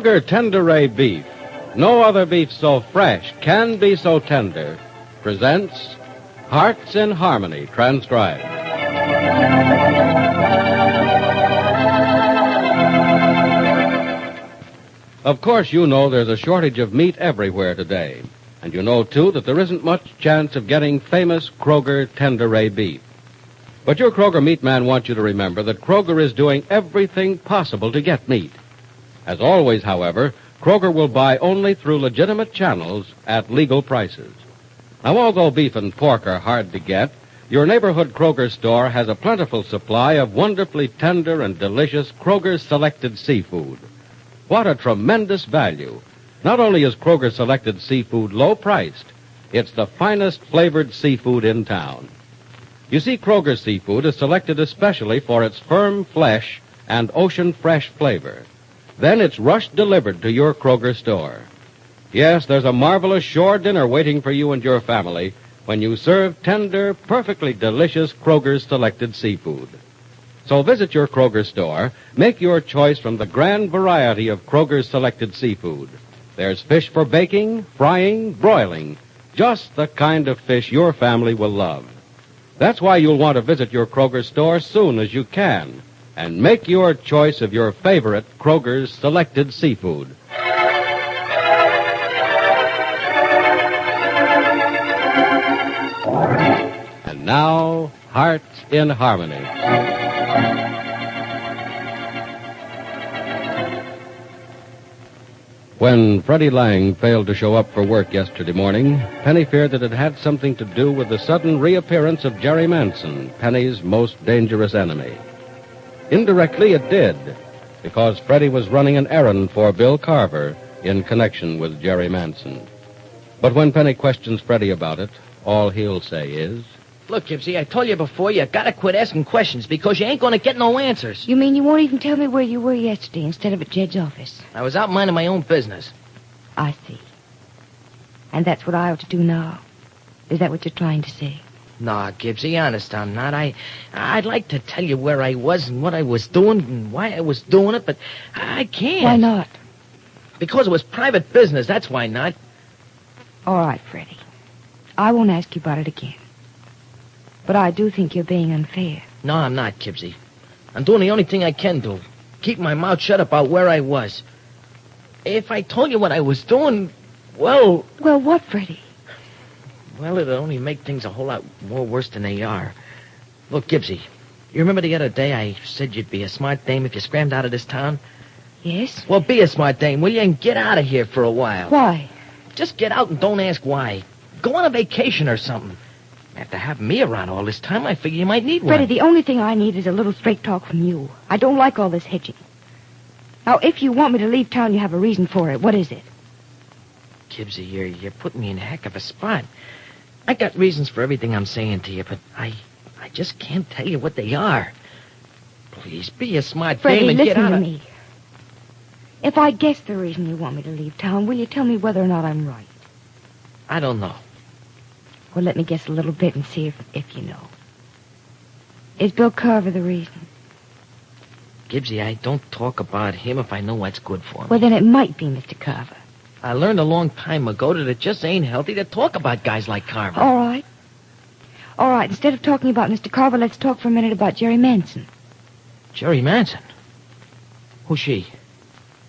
Kroger Tenderay Beef, no other beef so fresh can be so tender, presents Hearts in Harmony, transcribed. Of course, you know there's a shortage of meat everywhere today. And you know, too, that there isn't much chance of getting famous Kroger Tenderay beef. But your Kroger meat man wants you to remember that Kroger is doing everything possible to get meat. As always, however, Kroger will buy only through legitimate channels at legal prices. Now, although beef and pork are hard to get, your neighborhood Kroger store has a plentiful supply of wonderfully tender and delicious Kroger selected seafood. What a tremendous value. Not only is Kroger selected seafood low-priced, it's the finest flavored seafood in town. You see, Kroger seafood is selected especially for its firm flesh and ocean-fresh flavor. Then it's rush-delivered to your Kroger store. Yes, there's a marvelous shore dinner waiting for you and your family when you serve tender, perfectly delicious Kroger selected seafood. So visit your Kroger store, make your choice from the grand variety of Kroger's selected seafood. There's fish for baking, frying, broiling, just the kind of fish your family will love. That's why you'll want to visit your Kroger store soon as you can and make your choice of your favorite Kroger's selected seafood. And now, Hearts in Harmony. When Freddie Lang failed to show up for work yesterday morning, Penny feared that it had something to do with the sudden reappearance of Jerry Manson, Penny's most dangerous enemy. Indirectly, it did, because Freddie was running an errand for Bill Carver in connection with Jerry Manson. But when Penny questions Freddie about it, all he'll say is, "Look, Gibbsy, I told you before, you gotta quit asking questions because you ain't gonna get no answers." You mean you won't even tell me where you were yesterday instead of at Jed's office? I was out minding my own business. I see. And that's what I ought to do now? Is that what you're trying to say? Nah, Gibbsy, honest, I'm not. I'd like to tell you where I was and what I was doing and why I was doing it, but I can't. Why not? Because it was private business, that's why not. All right, Freddie. I won't ask you about it again. But I do think you're being unfair. No, I'm not, Gibbsy. I'm doing the only thing I can do. Keep my mouth shut about where I was. If I told you what I was doing, well... Well, what, Freddie? Well, it'd only make things a whole lot more worse than they are. Look, Gibbsy, you remember the other day I said you'd be a smart dame if you scrammed out of this town? Yes? Well, be a smart dame, will you, and get out of here for a while. Why? Just get out and don't ask why. Go on a vacation or something. After having me around all this time, I figure you might need one. Freddie, the only thing I need is a little straight talk from you. I don't like all this hedging. Now, if you want me to leave town, you have a reason for it. What is it? Gibbsy, you're putting me in a heck of a spot. I got reasons for everything I'm saying to you, but I just can't tell you what they are. Please, be a smart dame and get out of... Freddie, listen to me. If I guess the reason you want me to leave town, will you tell me whether or not I'm right? I don't know. Well, let me guess a little bit and see if you know. Is Bill Carver the reason? Gibbsy, I don't talk about him if I know what's good for me. Well, then it might be Mr. Carver. I learned a long time ago that it just ain't healthy to talk about guys like Carver. All right. All right, instead of talking about Mr. Carver, let's talk for a minute about Jerry Manson. Jerry Manson? Who's she?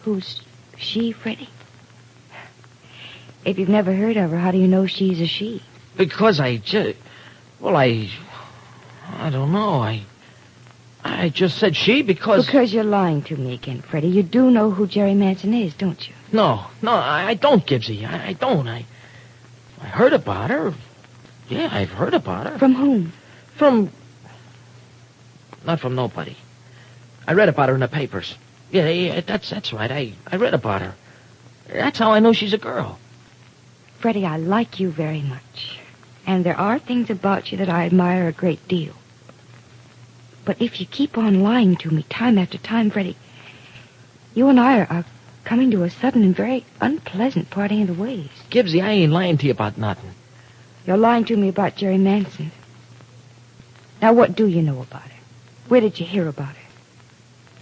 Who's she, Freddie? If you've never heard of her, how do you know she's a she? Because I don't know. I just said she because... Because you're lying to me again, Freddie. You do know who Jerry Manson is, don't you? No, I don't, Gibbsy. I don't. I heard about her. Yeah, I've heard about her. From whom? Not from nobody. I read about her in the papers. Yeah, that's right. I read about her. That's how I know she's a girl. Freddie, I like you very much. And there are things about you that I admire a great deal. But if you keep on lying to me time after time, Freddie, you and I are coming to a sudden and very unpleasant parting of the ways. Gibbsy, I ain't lying to you about nothing. You're lying to me about Jerry Manson. Now, what do you know about her? Where did you hear about her?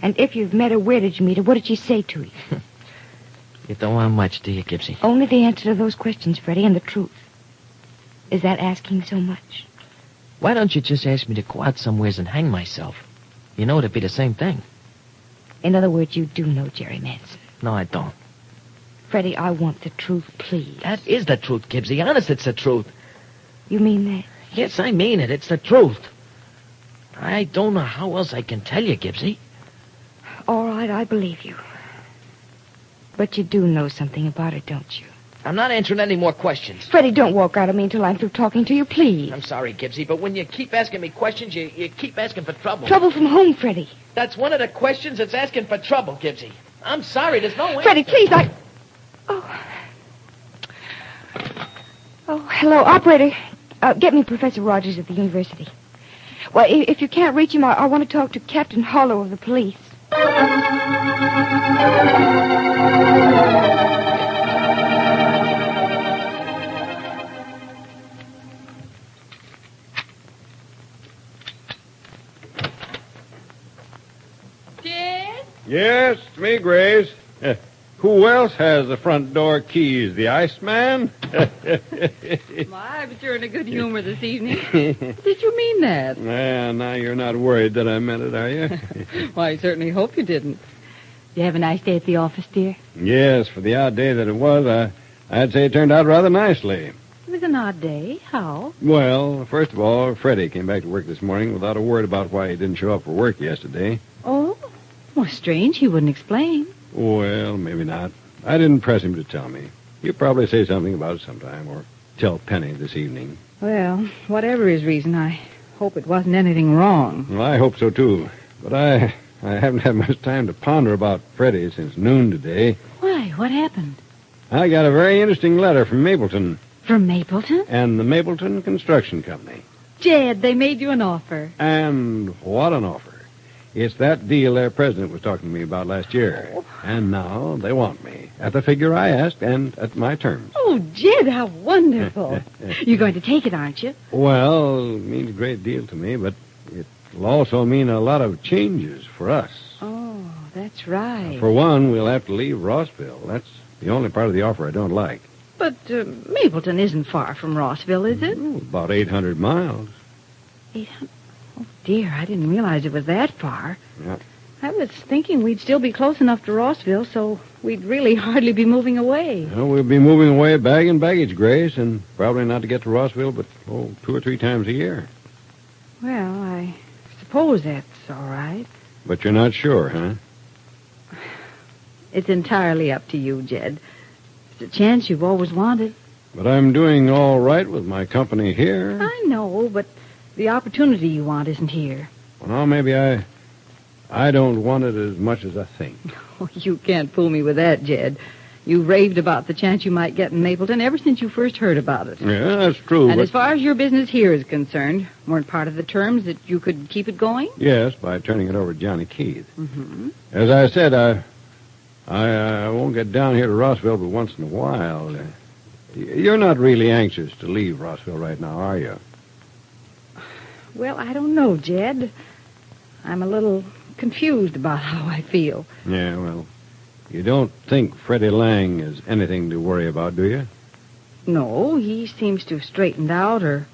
And if you've met her, where did you meet her? What did she say to you? You don't want much, do you, Gibbsy? Only the answer to those questions, Freddie, and the truth. Is that asking so much? Why don't you just ask me to go out somewheres and hang myself? You know it'd be the same thing. In other words, you do know Jerry Manson. No, I don't. Freddie, I want the truth, please. That is the truth, Gibbsy. Honest, it's the truth. You mean that? Yes, I mean it. It's the truth. I don't know how else I can tell you, Gibbsy. All right, I believe you. But you do know something about it, don't you? I'm not answering any more questions. Freddie, don't walk out of me until I'm through talking to you, please. I'm sorry, Gibbsy, but when you keep asking me questions, you keep asking for trouble. Trouble from whom, Freddie? That's one of the questions that's asking for trouble, Gibbsy. I'm sorry, there's no answer. Freddie, please, Oh. Oh, hello, operator. Get me Professor Rogers at the university. Well, if you can't reach him, I want to talk to Captain Hollow of the police. Jed? Yes, it's me, Grace. Who else has the front door keys? The Iceman? My, but you're in a good humor this evening. Did you mean that? Now you're not worried that I meant it, are you? Why, I certainly hope you didn't. You have a nice day at the office, dear? Yes, for the odd day that it was, I'd say it turned out rather nicely. It was an odd day. How? Well, first of all, Freddie came back to work this morning without a word about why he didn't show up for work yesterday. Oh? Well, strange. He wouldn't explain. Well, maybe not. I didn't press him to tell me. He'll probably say something about it sometime, or tell Penny this evening. Well, whatever his reason, I hope it wasn't anything wrong. Well, I hope so, too. But I haven't had much time to ponder about Freddie since noon today. Why? What happened? I got a very interesting letter from Mapleton. From Mapleton? And the Mapleton Construction Company. Jed, they made you an offer. And what an offer. It's that deal their president was talking to me about last year. Oh. And now they want me, at the figure I asked and at my terms. Oh, Jed, how wonderful. You're going to take it, aren't you? Well, it means a great deal to me, but it'll also mean a lot of changes for us. Oh, that's right. For one, we'll have to leave Rossville. That's the only part of the offer I don't like. But Mapleton isn't far from Rossville, is it? About 800 miles. 800? Oh, dear, I didn't realize it was that far. Yeah. I was thinking we'd still be close enough to Rossville, so we'd really hardly be moving away. Well, we'll be moving away bag and baggage, Grace, and probably not to get to Rossville but, 2 or 3 times a year. Well, I suppose that's all right. But you're not sure, huh? It's entirely up to you, Jed. It's a chance you've always wanted. But I'm doing all right with my company here. I know, but the opportunity you want isn't here. Well, maybe I don't want it as much as I think. Oh, you can't fool me with that, Jed. You raved about the chance you might get in Mapleton ever since you first heard about it. Yeah, that's true. And but... as far as your business here is concerned, weren't part of the terms that you could keep it going? Yes, by turning it over to Johnny Keith. Mm-hmm. As I said, I won't get down here to Rossville but once in a while. You're not really anxious to leave Rossville right now, are you? Well, I don't know, Jed. I'm a little confused about how I feel. Yeah, well, you don't think Freddie Lang is anything to worry about, do you? No, he seems to have straightened out or,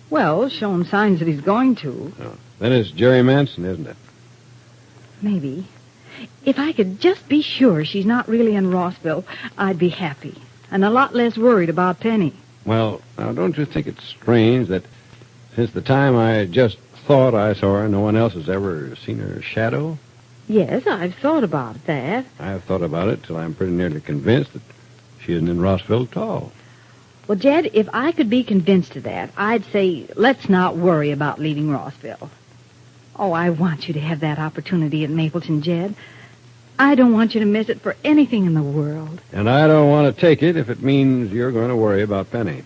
well, shown signs that he's going to. Oh, then it's Jerry Manson, isn't it? Maybe. If I could just be sure she's not really in Rossville, I'd be happy and a lot less worried about Penny. Well, now, don't you think it's strange that since the time I just thought I saw her, no one else has ever seen her shadow? Yes, I've thought about that. I've thought about it till I'm pretty nearly convinced that she isn't in Rossville at all. Well, Jed, if I could be convinced of that, I'd say let's not worry about leaving Rossville. Oh, I want you to have that opportunity at Mapleton, Jed. I don't want you to miss it for anything in the world. And I don't want to take it if it means you're going to worry about Penny.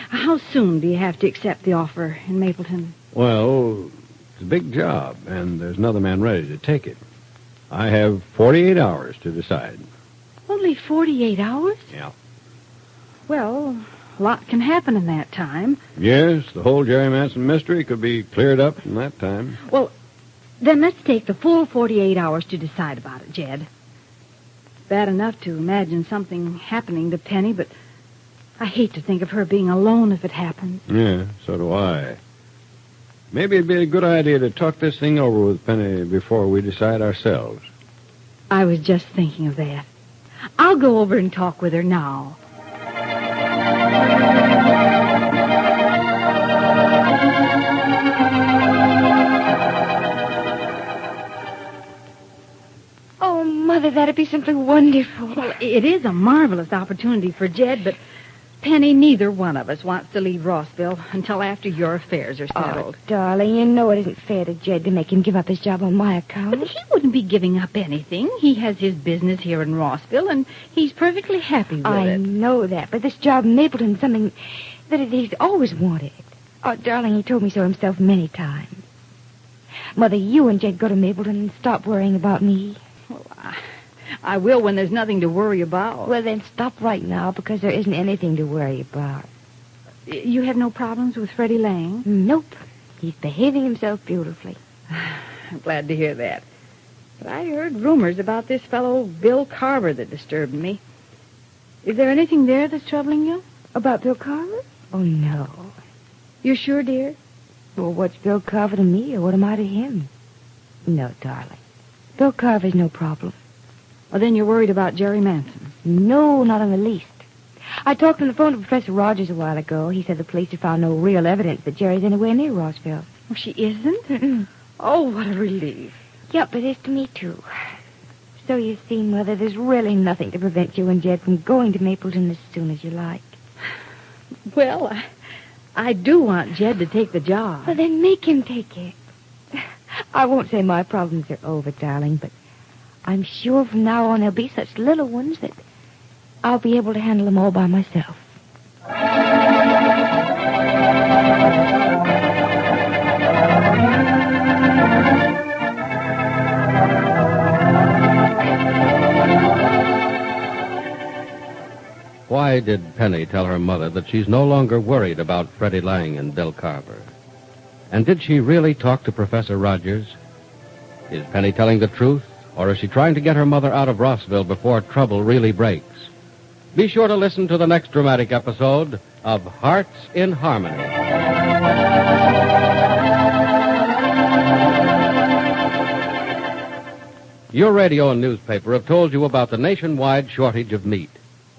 How soon do you have to accept the offer in Mapleton? Well, it's a big job, and there's another man ready to take it. I have 48 hours to decide. Only 48 hours? Yeah. Well, a lot can happen in that time. Yes, the whole Jerry Manson mystery could be cleared up in that time. Well, then let's take the full 48 hours to decide about it, Jed. bad enough to imagine something happening to Penny, but I hate to think of her being alone if it happens. Yeah, so do I. Maybe it'd be a good idea to talk this thing over with Penny before we decide ourselves. I was just thinking of that. I'll go over and talk with her now. Oh, Mother, that'd be simply wonderful. Well, it is a marvelous opportunity for Jed, but Penny, neither one of us wants to leave Rossville until after your affairs are settled. Oh, darling, you know it isn't fair to Jed to make him give up his job on my account. But he wouldn't be giving up anything. He has his business here in Rossville, and he's perfectly happy with I it. know that, but this job in Mapleton's something that he's always wanted. Oh, darling, he told me so himself many times. Mother, you and Jed go to Mapleton and stop worrying about me. Well, I will when there's nothing to worry about. Well, then stop right now, because there isn't anything to worry about. You have no problems with Freddie Lang? Nope. He's behaving himself beautifully. I'm glad to hear that. But I heard rumors about this fellow Bill Carver that disturbed me. Is there anything there that's troubling you? About Bill Carver? Oh, no. You sure, dear? Well, what's Bill Carver to me, or what am I to him? No, darling. Bill Carver's no problem. Well, then you're worried about Jerry Manson. No, not in the least. I talked on the phone to Professor Rogers a while ago. He said the police had found no real evidence that Jerry's anywhere near Rossville. Oh, she isn't? Mm-mm. Oh, what a relief. Yep, it is to me, too. So you see, Mother, there's really nothing to prevent you and Jed from going to Mapleton as soon as you like. Well, I do want Jed to take the job. Well, then make him take it. I won't say my problems are over, darling, but I'm sure from now on there'll be such little ones that I'll be able to handle them all by myself. Why did Penny tell her mother that she's no longer worried about Freddie Lang and Bill Carver? And did she really talk to Professor Rogers? Is Penny telling the truth, or is she trying to get her mother out of Rossville before trouble really breaks? Be sure to listen to the next dramatic episode of Hearts in Harmony. Your radio and newspaper have told you about the nationwide shortage of meat.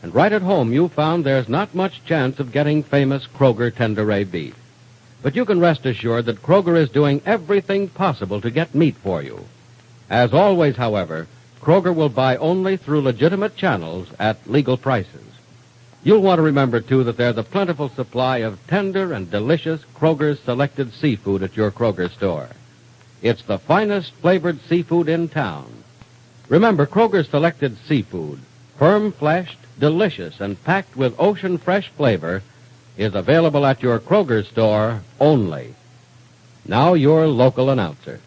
And right at home, you found there's not much chance of getting famous Kroger Tenderay beef. But you can rest assured that Kroger is doing everything possible to get meat for you. As always, however, Kroger will buy only through legitimate channels at legal prices. You'll want to remember, too, that there's a plentiful supply of tender and delicious Kroger's selected seafood at your Kroger store. It's the finest flavored seafood in town. Remember, Kroger's selected seafood, firm-fleshed, delicious, and packed with ocean-fresh flavor, is available at your Kroger store only. Now, your local announcer.